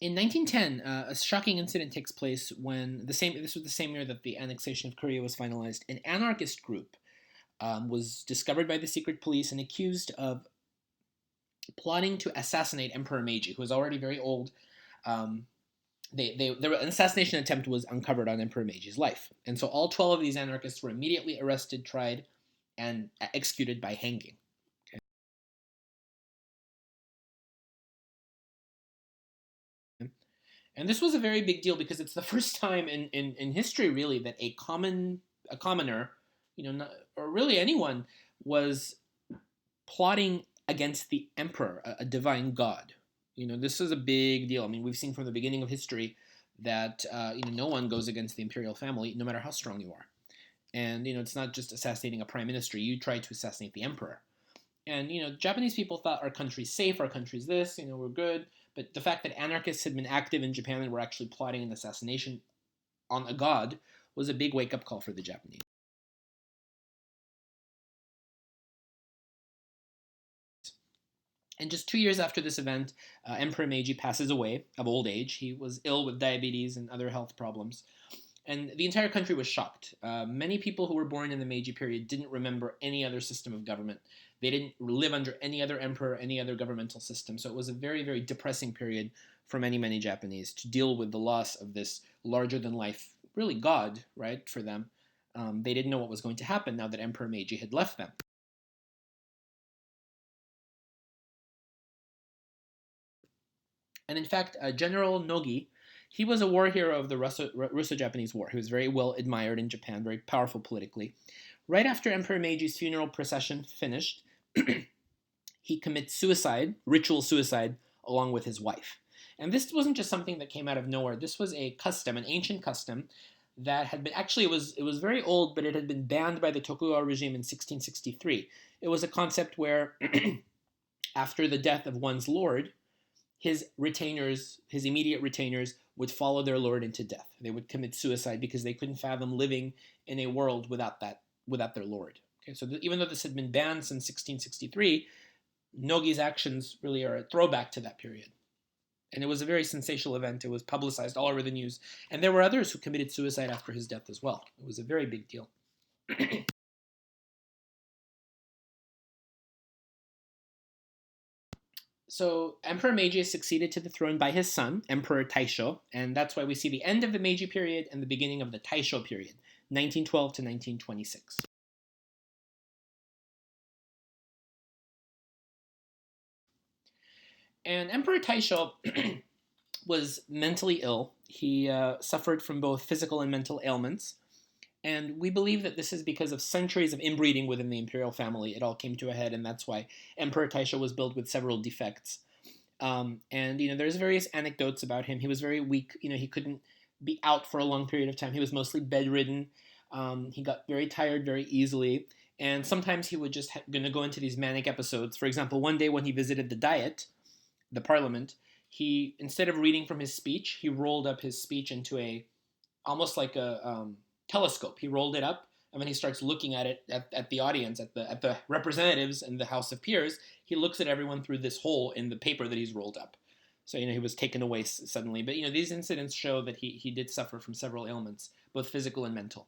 In 1910, a shocking incident takes place when this was the same year that the annexation of Korea was finalized. An anarchist group was discovered by the secret police and accused of plotting to assassinate Emperor Meiji, who was already very old. Um, an assassination attempt was uncovered on Emperor Meiji's life, and so all 12 of these anarchists were immediately arrested, tried, and executed by hanging. Okay? And this was a very big deal because it's the first time in history, really, that a commoner, not, or really anyone, was plotting against the emperor, a divine god. This is a big deal. I mean, we've seen from the beginning of history that no one goes against the imperial family, no matter how strong you are. And it's not just assassinating a prime minister. You try to assassinate the emperor. And Japanese people thought our country's safe, our country's this, we're good. But the fact that anarchists had been active in Japan and were actually plotting an assassination on a god was a big wake-up call for the Japanese. And just 2 years after this event, Emperor Meiji passes away of old age. He was ill with diabetes and other health problems. And the entire country was shocked. Many people who were born in the Meiji period didn't remember any other system of government. They didn't live under any other emperor, any other governmental system. So it was a very, very depressing period for many, many Japanese to deal with the loss of this larger than life, really God, right, for them. They didn't know what was going to happen now that Emperor Meiji had left them. And in fact, General Nogi, he was a war hero of the Russo-Japanese War. He was very well admired in Japan, very powerful politically. Right after Emperor Meiji's funeral procession finished, he commits suicide, ritual suicide, along with his wife. And this wasn't just something that came out of nowhere. This was a custom, an ancient custom that had been actually it was very old, but it had been banned by the Tokugawa regime in 1663. It was a concept where after the death of one's lord, his retainers, his immediate retainers, would follow their lord into death. They would commit suicide because they couldn't fathom living in a world without their lord. Okay, so even though this had been banned since 1663, Nogi's actions really are a throwback to that period. And it was a very sensational event. It was publicized all over the news. And there were others who committed suicide after his death as well. It was a very big deal. So Emperor Meiji is succeeded to the throne by his son, Emperor Taisho, and that's why we see the end of the Meiji period and the beginning of the Taisho period, 1912 to 1926. And Emperor Taisho was mentally ill. He suffered from both physical and mental ailments. And we believe that this is because of centuries of inbreeding within the imperial family. It all came to a head, and that's why Emperor Taisho was built with several defects. And there's various anecdotes about him. He was very weak. He couldn't be out for a long period of time. He was mostly bedridden. He got very tired very easily, and sometimes he would just gonna go into these manic episodes. For example, one day when he visited the Diet, the Parliament, he instead of reading from his speech, he rolled up his speech into a almost like a telescope. He rolled it up, and when he starts looking at it at the audience, at the representatives and the House of Peers, he looks at everyone through this hole in the paper that he's rolled up. So he was taken away suddenly. But these incidents show that he did suffer from several ailments, both physical and mental.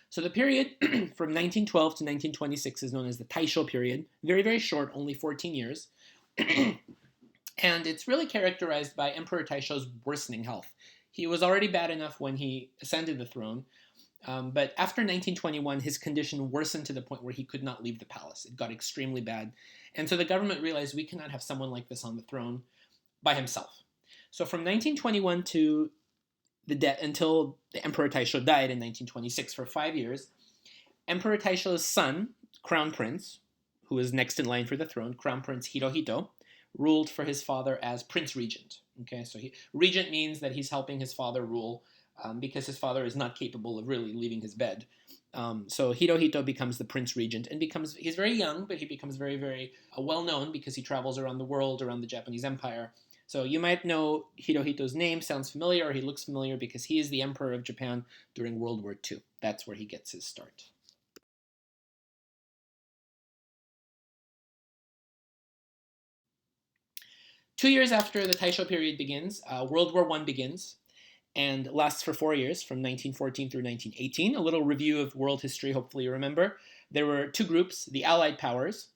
So the period from 1912 to 1926 is known as the Taisho period. Very, very short, only 14 years. And it's really characterized by Emperor Taisho's worsening health. He was already bad enough when he ascended the throne, but after 1921, his condition worsened to the point where he could not leave the palace. It got extremely bad. And so the government realized we cannot have someone like this on the throne by himself. So from 1921 to until the Emperor Taisho died in 1926, for 5 years, Emperor Taisho's son, Crown Prince, who is next in line for the throne, Crown Prince Hirohito, ruled for his father as Prince Regent. Okay, so Regent means that he's helping his father rule because his father is not capable of really leaving his bed. So Hirohito becomes the Prince Regent and he's very young, but he becomes very, very well known because he travels around the world, around the Japanese Empire. So you might know Hirohito's name sounds familiar, or he looks familiar because he is the Emperor of Japan during World War II. That's where he gets his start. 2 years after the Taisho period begins, World War I begins and lasts for 4 years, from 1914 through 1918. A little review of world history, hopefully you remember. There were two groups, the Allied powers,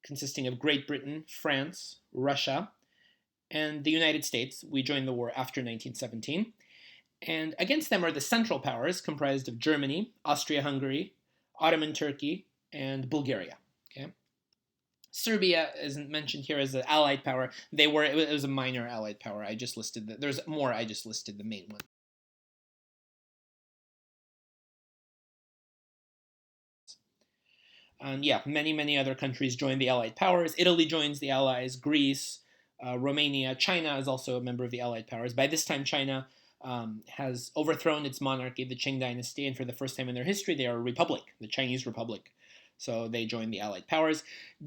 consisting of Great Britain, France, Russia, and the United States. We joined the war after 1917. And against them are the Central Powers, comprised of Germany, Austria-Hungary, Ottoman Turkey, and Bulgaria. Okay. Serbia isn't mentioned here as an allied power. It was a minor allied power. I just listed there's more. I just listed the main one. Yeah, many other countries joined the allied powers. Italy joins the allies. Greece, Romania, China is also a member of the allied powers. By this time, China has overthrown its monarchy, the Qing dynasty, and for the first time in their history, they are a republic, the Chinese Republic. So they join the Allied powers.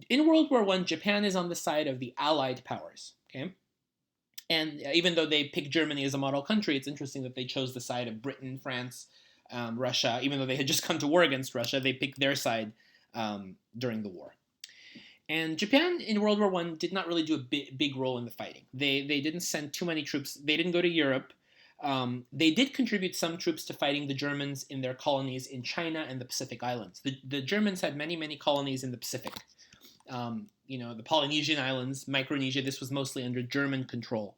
In World War I, Japan is on the side of the Allied powers. Okay, and even though they picked Germany as a model country, it's interesting that they chose the side of Britain, France, Russia. Even though they had just come to war against Russia, they picked their side during the war. And Japan in World War I did not really do a big role in the fighting. They didn't send too many troops. They didn't go to Europe. They did contribute some troops to fighting the Germans in their colonies in China and the Pacific Islands. The Germans had many colonies in the Pacific. The Polynesian Islands, Micronesia, this was mostly under German control.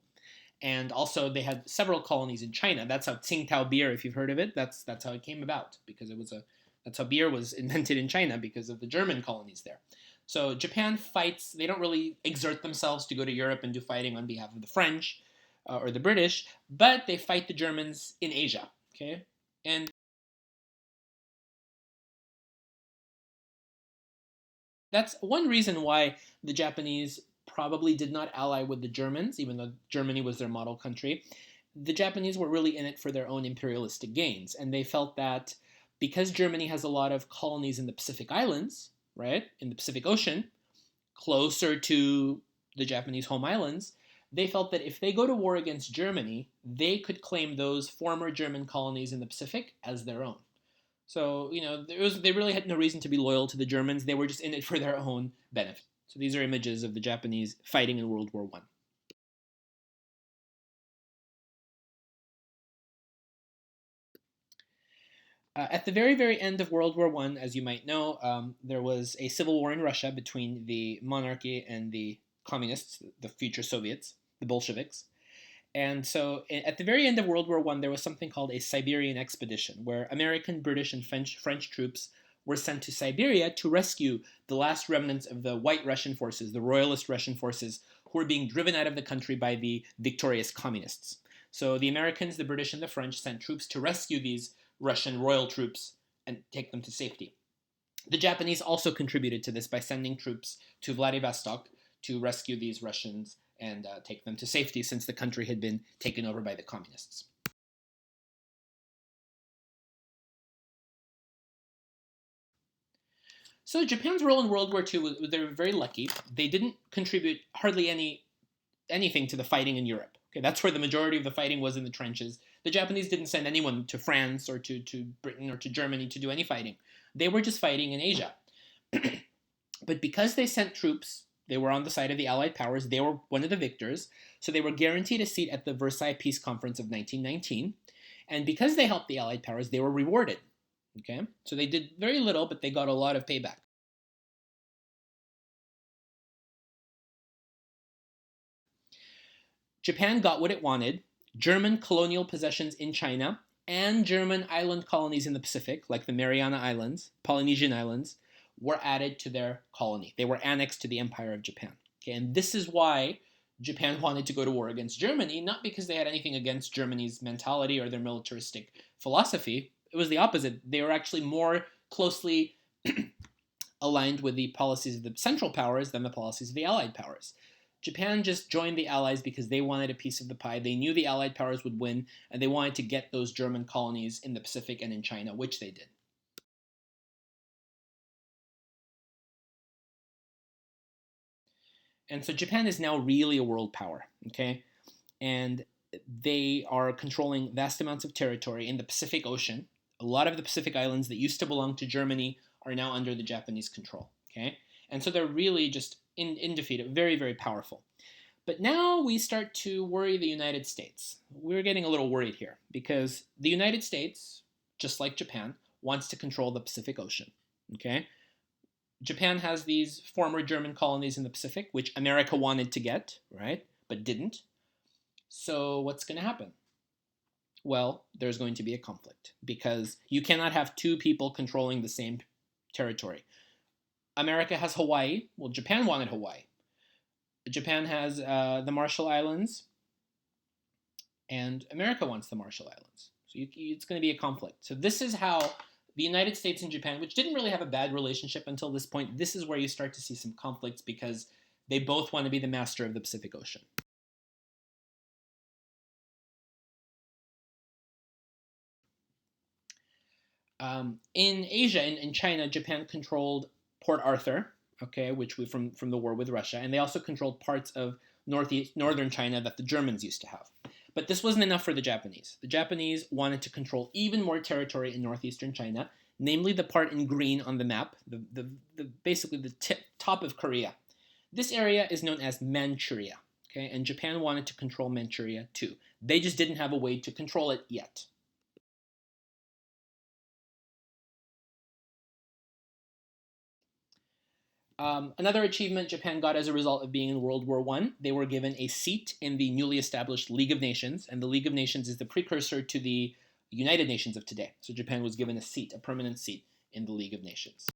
And also they had several colonies in China. That's how Tsingtao beer, if you've heard of it, that's how it came about, because that's how beer was invented in China, because of the German colonies there. So Japan fights, they don't really exert themselves to go to Europe and do fighting on behalf of the French or the British, but they fight the Germans in Asia, okay? And that's one reason why the Japanese probably did not ally with the Germans, even though Germany was their model country. The Japanese were really in it for their own imperialistic gains, and they felt that because Germany has a lot of colonies in the Pacific Islands, right, in the Pacific Ocean, closer to the Japanese home islands, they felt that if they go to war against Germany, they could claim those former German colonies in the Pacific as their own. So, they really had no reason to be loyal to the Germans. They were just in it for their own benefit. So these are images of the Japanese fighting in World War I. At the very end of World War I, as you might know, there was a civil war in Russia between the monarchy and the communists, the future Soviets, the Bolsheviks. And so at the very end of World War I, there was something called a Siberian expedition, where American, British, and French troops were sent to Siberia to rescue the last remnants of the white Russian forces, the royalist Russian forces, who were being driven out of the country by the victorious communists. So the Americans, the British, and the French sent troops to rescue these Russian royal troops and take them to safety. The Japanese also contributed to this by sending troops to Vladivostok to rescue these Russians and take them to safety, since the country had been taken over by the communists. So Japan's role in World War II, they were very lucky. They didn't contribute hardly anything to the fighting in Europe. Okay, that's where the majority of the fighting was, in the trenches. The Japanese didn't send anyone to France or to Britain or to Germany to do any fighting. They were just fighting in Asia. But because they sent troops, they were on the side of the Allied powers. They were one of the victors. So they were guaranteed a seat at the Versailles Peace Conference of 1919. And because they helped the Allied powers, they were rewarded. Okay? So they did very little, but they got a lot of payback. Japan got what it wanted: German colonial possessions in China and German island colonies in the Pacific, like the Mariana Islands, Polynesian Islands, were added to their colony. They were annexed to the Empire of Japan. Okay, and this is why Japan wanted to go to war against Germany, not because they had anything against Germany's mentality or their militaristic philosophy. It was the opposite. They were actually more closely aligned with the policies of the Central Powers than the policies of the Allied powers. Japan just joined the Allies because they wanted a piece of the pie. They knew the Allied powers would win, and they wanted to get those German colonies in the Pacific and in China, which they did. And so Japan is now really a world power, okay? And they are controlling vast amounts of territory in the Pacific Ocean. A lot of the Pacific islands that used to belong to Germany are now under the Japanese control, okay? And so they're really just in defeat, very powerful. But now we start to worry the United States. We're getting a little worried here because the United States, just like Japan, wants to control the Pacific Ocean. Okay? Japan has these former German colonies in the Pacific, which America wanted to get, right? But didn't. So what's going to happen? Well, there's going to be a conflict because you cannot have two people controlling the same territory. America has Hawaii. Well, Japan wanted Hawaii. Japan has the Marshall Islands, and America wants the Marshall Islands. So it's going to be a conflict. So this is how the United States and Japan, which didn't really have a bad relationship until this point, this is where you start to see some conflicts because they both want to be the master of the Pacific Ocean. In Asia, in China, Japan controlled Port Arthur, okay, which we from the war with Russia, and they also controlled parts of northern China that the Germans used to have. But this wasn't enough for the Japanese. The Japanese wanted to control even more territory in northeastern China, namely the part in green on the map, basically the top of Korea. This area is known as Manchuria, okay, and Japan wanted to control Manchuria too. They just didn't have a way to control it yet. Another achievement Japan got as a result of being in World War I, they were given a seat in the newly established League of Nations, and the League of Nations is the precursor to the United Nations of today. So Japan was given a seat, a permanent seat in the League of Nations.